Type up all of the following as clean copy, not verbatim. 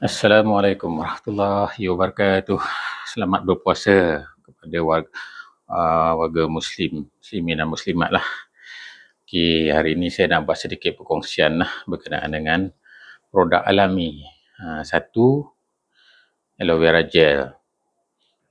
Assalamualaikum warahmatullahi wabarakatuh. Selamat berpuasa kepada warga muslimin dan muslimat lah. Okay, hari ini saya nak buat sedikit perkongsian lah berkenaan dengan produk alami. Satu, aloe vera gel.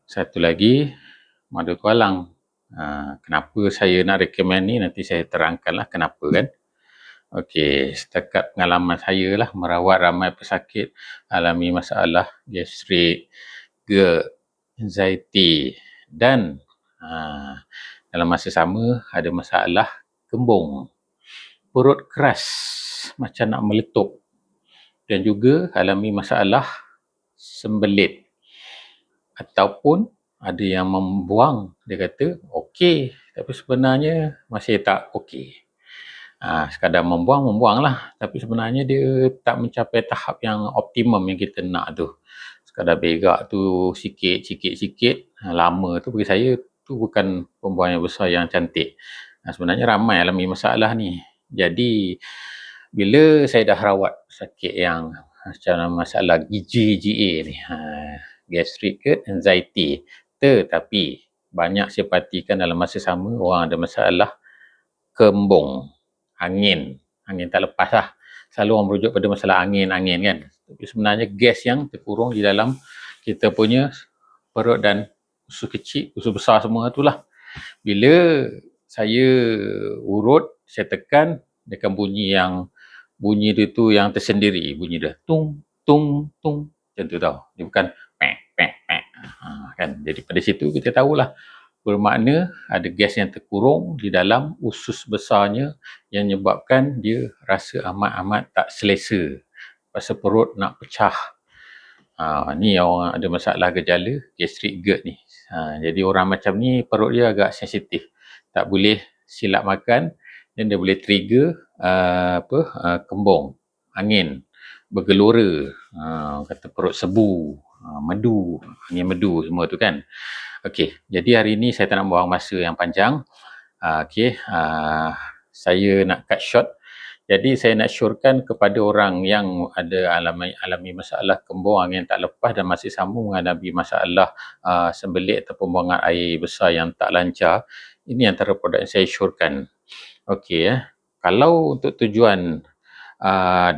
Satu lagi, madu tualang. Kenapa saya nak recommend ni, nanti saya terangkan lah kenapa kan. Okey, setakat pengalaman saya lah merawat ramai pesakit alami masalah gastrik, GERD, anxiety dan dalam masa sama ada masalah kembung, perut keras macam nak meletup dan juga alami masalah sembelit ataupun ada yang membuang, dia kata okey tapi sebenarnya masih tak okey. Sekadar membuang lah, tapi sebenarnya dia tak mencapai tahap yang optimum yang kita nak tu. Sekadar berak tu sikit, lama tu bagi saya tu bukan pembuangan besar yang cantik. Sebenarnya ramai alami masalah ni. Jadi bila saya dah rawat sakit yang macam masalah GA ni, gastric ke anxiety, tetapi banyak saya perhatikan dalam masa sama orang ada masalah kembung, angin tak lepas lah. Selalu orang merujuk pada masalah angin kan. Tapi sebenarnya gas yang terkurung di dalam kita punya perut dan usus kecil, usus besar semua tu lah. Bila saya urut, saya tekan, dia akan bunyi dia tu yang tersendiri. Bunyi dia tung, tung, tung. Macam tu tau. Dia bukan pek, pek, pek. Kan? Jadi pada situ kita tahulah bermakna ada gas yang terkurung di dalam usus besarnya yang menyebabkan dia rasa amat-amat tak selesa. Rasa perut nak pecah. Ni orang ada masalah gejala gastrik GERD ni. Jadi orang macam ni perut dia agak sensitif. Tak boleh silap makan dan dia boleh trigger kembung, angin, bergelora, kata perut sebu, medu, angin medu semua tu kan. Okey, jadi hari ini saya tak nak buang masa yang panjang. Saya nak cut short. Jadi saya nak syorkan kepada orang yang ada alami masalah kembung, angin tak lepas dan masih sambung menghadapi masalah sembelit atau pembuangan air besar yang tak lancar. Ini antara produk yang saya syorkan. Okey, kalau untuk tujuan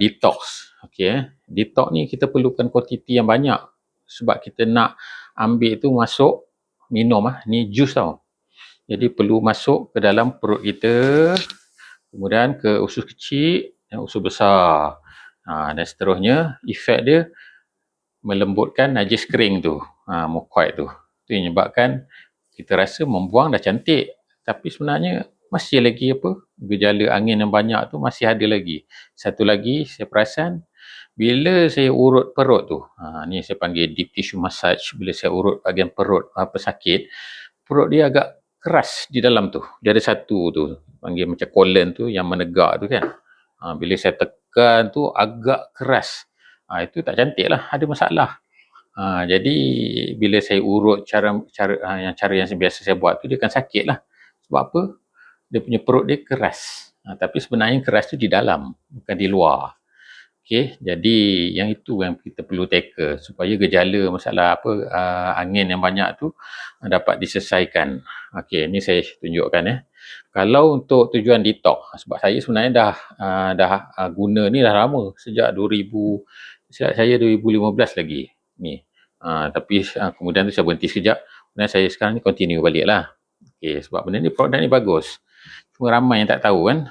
detox, detox ni kita perlukan kuantiti yang banyak sebab kita nak ambil tu masuk minum ni jus tau. Jadi perlu masuk ke dalam perut kita, kemudian ke usus kecil dan usus besar. Dan seterusnya efek dia melembutkan najis kering tu, mucoid tu. Itu yang menyebabkan kita rasa membuang dah cantik, tapi sebenarnya masih lagi gejala angin yang banyak tu masih ada lagi. Satu lagi saya perasan bila saya urut perut tu, ni saya panggil deep tissue massage. Bila saya urut bahagian perut pesakit, perut dia agak keras di dalam tu. Dia ada satu tu, panggil macam colon tu yang menegak tu kan. Bila saya tekan tu agak keras. Itu tak cantik lah, ada masalah. Jadi bila saya urut cara yang biasa saya buat tu, dia akan sakit lah. Sebab apa? Dia punya perut dia keras. Tapi sebenarnya keras tu di dalam, bukan di luar. Okey, jadi yang itu yang kita perlu tackle supaya gejala masalah angin yang banyak tu dapat diselesaikan. Okey, ni saya tunjukkan Kalau untuk tujuan detox, sebab saya sebenarnya dah guna ni dah lama, sejak 2015 lagi ni. Tapi kemudian tu saya berhenti sekejap. Kemudian saya sekarang ni continue balik lah. Okey, sebab benda ni, produk ni bagus. Cuma ramai yang tak tahu kan.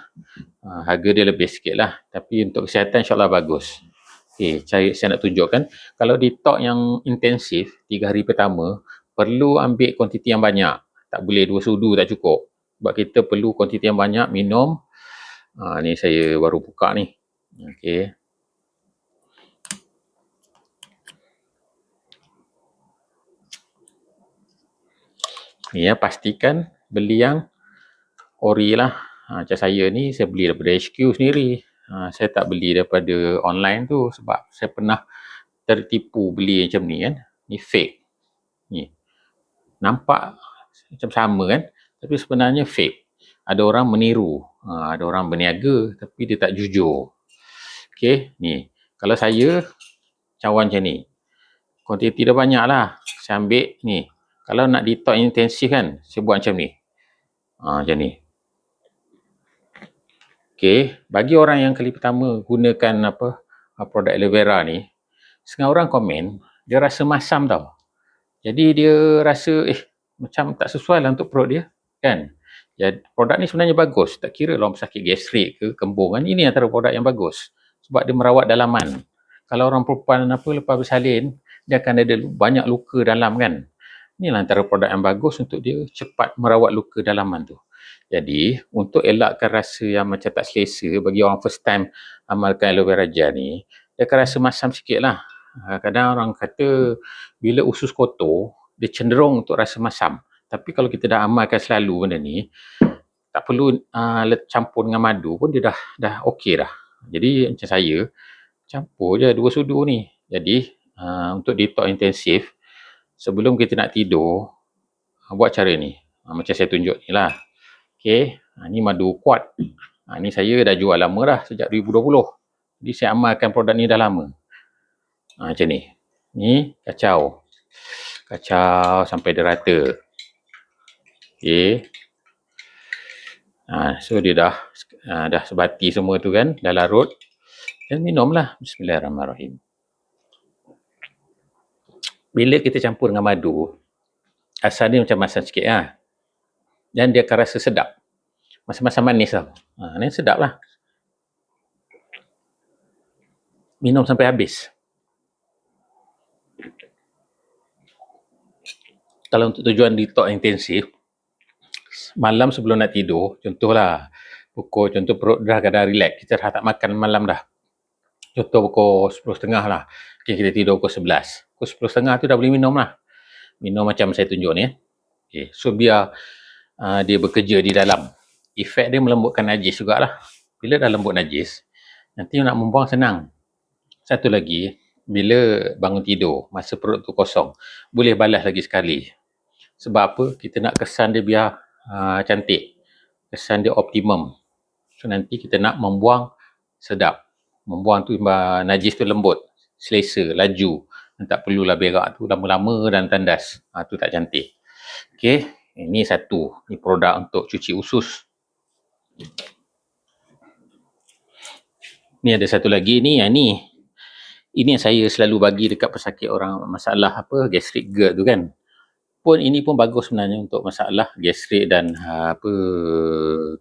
Harga dia lebih sikit lah. Tapi untuk kesihatan insyaAllah bagus. Okey, saya nak tunjukkan. Kalau detox yang intensif, 3 hari pertama, perlu ambil kuantiti yang banyak. Tak boleh 2 sudu tak cukup. Sebab kita perlu kuantiti yang banyak minum. Ni saya baru buka ni. Okey. Ni pastikan beli yang ori lah. Macam saya ni, saya beli daripada HQ sendiri. Saya tak beli daripada online tu sebab saya pernah tertipu beli macam ni kan. Ni fake. Ni. Nampak macam sama kan. Tapi sebenarnya fake. Ada orang meniru. Ada orang berniaga tapi dia tak jujur. Okey, ni. Kalau saya cawan macam ni. Kuantiti dah banyak lah. Saya ambil ni. Kalau nak detox intensif kan, saya buat macam ni. Macam ni. Okey, bagi orang yang kali pertama gunakan produk aloe vera ni, setengah orang komen, dia rasa masam tau. Jadi dia rasa, macam tak sesuai lah untuk perut dia, kan? Jadi, produk ni sebenarnya bagus. Tak kira lah sakit gastrik ke, kembung kan. Ini antara produk yang bagus. Sebab dia merawat dalaman. Kalau orang perempuan lepas bersalin, dia akan ada banyak luka dalam kan. Inilah antara produk yang bagus untuk dia cepat merawat luka dalaman tu. Jadi, untuk elakkan rasa yang macam tak selesa bagi orang first time amalkan aloe vera gel ni, dia akan rasa masam sikit lah. Kadang orang kata bila usus kotor, dia cenderung untuk rasa masam. Tapi kalau kita dah amalkan selalu benda ni, tak perlu campur dengan madu pun dia dah okey dah. Jadi macam saya, campur je 2 sudu ni. Jadi untuk detox intensif, sebelum kita nak tidur, buat cara ni. Macam saya tunjuk ni lah. Okey, ni madu kuat. Ni saya dah jual lama dah, sejak 2020. Jadi saya amalkan produk ni dah lama. Macam ni. Ni kacau. Kacau sampai dia rata. Okey. So dia dah sebati semua tu kan, dah larut. Dan minumlah. Bismillahirrahmanirrahim. Bila kita campur dengan madu, asal dia macam masam sikit lah. Dan dia akan rasa sedap. Masam-masam manis tau. Ni sedap lah. Minum sampai habis. Kalau untuk tujuan detox intensif, malam sebelum nak tidur, contohlah, contoh perut dah kadang relax, kita dah tak makan malam dah. Contoh pukul 10.30 lah. Okay, kita tidur pukul 11. Pukul 10.30 tu dah boleh minum lah. Minum macam saya tunjuk ni. Okay, so biar dia bekerja di dalam. Efek dia melembutkan najis jugalah. Bila dah lembut najis, nanti nak membuang senang. Satu lagi, bila bangun tidur, masa perut tu kosong, boleh balas lagi sekali. Sebab apa? Kita nak kesan dia biar cantik. Kesan dia optimum. So nanti kita nak membuang sedap. Membuang tu najis tu lembut, selesa, laju. Dan tak perlulah berak tu lama-lama dan tandas. Tu tak cantik. Okey, ini satu. Ini produk untuk cuci usus. Ni ada satu lagi ni, yang ni. Ini yang saya selalu bagi dekat pesakit orang masalah gastrik GERD tu kan. Ini pun bagus sebenarnya untuk masalah gastrik dan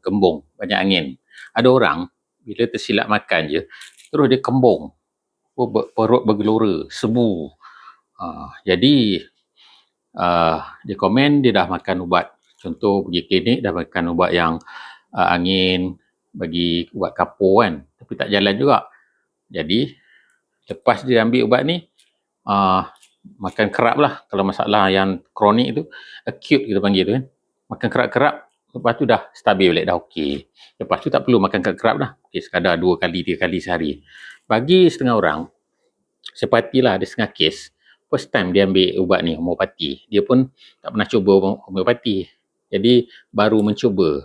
kembung, banyak angin. Ada orang bila tersilap makan je, terus dia kembung, perut bergelora, sebu. Jadi dia komen dia dah makan ubat. Contoh pergi klinik dah makan ubat yang angin, bagi ubat kapur kan, tapi tak jalan juga. Jadi lepas dia ambil ubat ni, makan kerap lah. Kalau masalah yang kronik tu, acute kita panggil tu kan, makan kerap-kerap, lepas tu dah stabil balik, dah okey. Lepas tu tak perlu makan kerap-kerap lah. Okay, sekadar 2 kali, 3 kali sehari. Bagi setengah orang, sepatilah ada setengah kes, first time dia ambil ubat ni, homeopati. Dia pun tak pernah cuba homeopati. Jadi baru mencuba.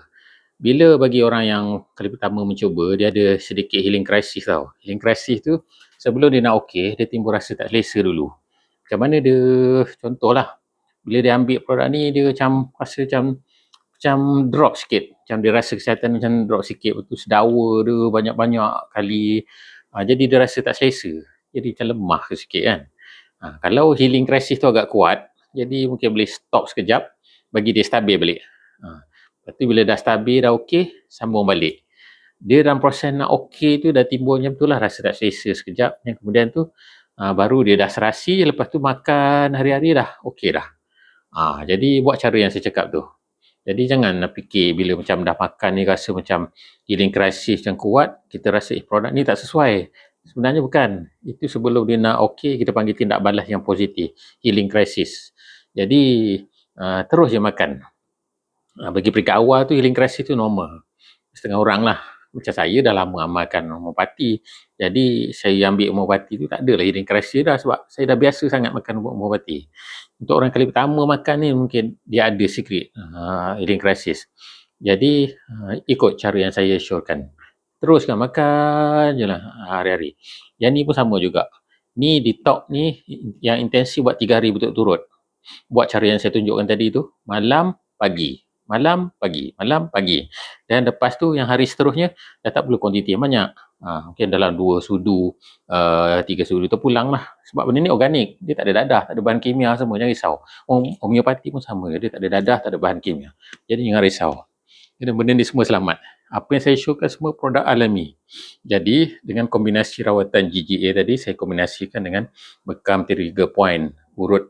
Bila bagi orang yang kali pertama mencuba, dia ada sedikit healing crisis tau. Healing crisis tu, sebelum dia nak okey, dia timbul rasa tak selesa dulu. Macam mana dia, contohlah, bila dia ambil produk ni, dia macam rasa macam drop sikit. Macam dia rasa kesihatan macam drop sikit. Lepas tu sedawa dia banyak-banyak kali. Jadi dia rasa tak selesa. Jadi macam lemah sikit kan. Kalau healing crisis tu agak kuat, jadi mungkin boleh stop sekejap, bagi dia stabil balik. Lepas tu bila dah stabil, dah okey, sambung balik. Dia dalam proses nak okey tu dah timbul macam tu lah, rasa tak selesa sekejap. Yang kemudian tu, baru dia dah serasi, lepas tu makan hari-hari dah okey dah. Jadi buat cara yang saya cakap tu. Jadi jangan nak fikir bila macam dah makan ni rasa macam healing crisis yang kuat, kita rasa produk ni tak sesuai. Sebenarnya bukan. Itu sebelum dia nak okey, kita panggil tindak balas yang positif, healing crisis. Jadi terus je makan. Bagi peringkat awal tu healing crisis tu normal. Setengah orang lah. Macam saya dah lama amalkan homeopati. Jadi saya ambil homeopati tu tak adalah healing crisis dah, sebab saya dah biasa sangat makan homeopati. Untuk orang kali pertama makan ni mungkin dia ada sikit healing crisis. Jadi ikut cara yang saya syorkan. Teruskan makan je lah hari-hari. Yang ni pun sama juga. Ni detox ni yang intensif buat 3 hari berturut-turut. Buat cara yang saya tunjukkan tadi tu, malam, pagi, malam, pagi, malam, pagi. Dan lepas tu yang hari seterusnya dah tak perlu kuantiti yang banyak. Mungkin dalam 2 sudu, 3 sudu terpulang lah. Sebab benda ni organik, dia tak ada dadah, tak ada bahan kimia semua, jangan risau. Homeopati pun sama, dia tak ada dadah, tak ada bahan kimia. Jadi jangan risau. Benda ni semua selamat. Apa yang saya showkan semua produk alami. Jadi dengan kombinasi rawatan GGA tadi, saya kombinasikan dengan bekam Trigger Point, urut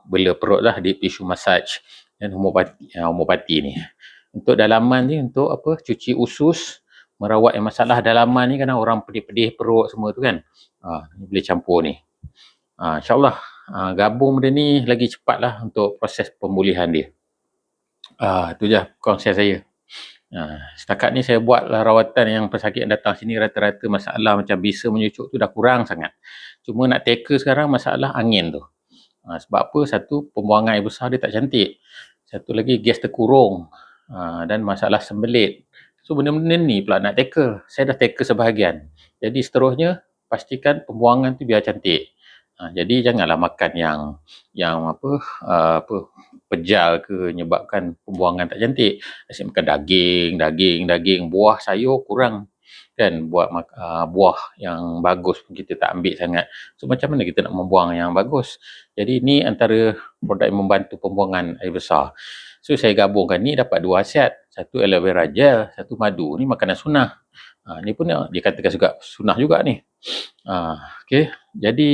bela perut lah, deep tissue massage dan homopati ni. Untuk dalaman ni, untuk apa, cuci usus, merawat yang masalah dalaman ni, kadang orang pedih-pedih perut semua tu kan. Boleh campur ni. InsyaAllah gabung benda ni lagi cepat lah untuk proses pemulihan dia. Itu je kongsian saya. Setakat ni saya buat rawatan yang pesakit yang datang sini rata-rata masalah macam bisa menyucuk tu dah kurang sangat. Cuma nak tackle sekarang masalah angin tu. Sebab apa? Satu, pembuangan air besar dia tak cantik. Satu lagi, gas terkurung. Dan masalah sembelit. So, benda-benda ni pula nak tackle. Saya dah tackle sebahagian. Jadi, seterusnya, pastikan pembuangan tu biar cantik. Jadi, janganlah makan yang pejal ke, menyebabkan pembuangan tak cantik. Asyik makan daging, buah, sayur kurang. Kan, buat buah yang bagus pun kita tak ambil sangat. So, macam mana kita nak membuang yang bagus? Jadi, ni antara produk yang membantu pembuangan air besar. So, saya gabungkan ni dapat 2 khasiat. Satu aloe vera gel, satu madu. Ni makanan sunnah. Ni pun dikatakan juga sunnah juga ni. Okay. Jadi,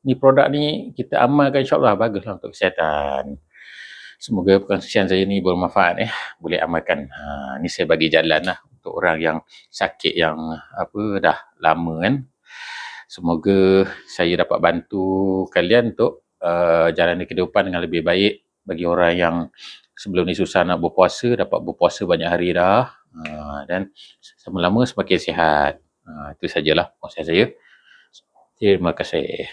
ni produk ni kita amalkan, insyaAllah baguslah untuk kesihatan. Semoga perkongsian saya ni bermanfaat. Boleh amalkan. Ni saya bagi jalan lah untuk orang yang sakit yang dah lama kan. Semoga saya dapat bantu kalian untuk jalani kehidupan dengan lebih baik. Bagi orang yang sebelum ni susah nak berpuasa, dapat berpuasa banyak hari dah. Dan lama-lama semakin sihat. Itu sajalah perkongsian saya. Terima kasih.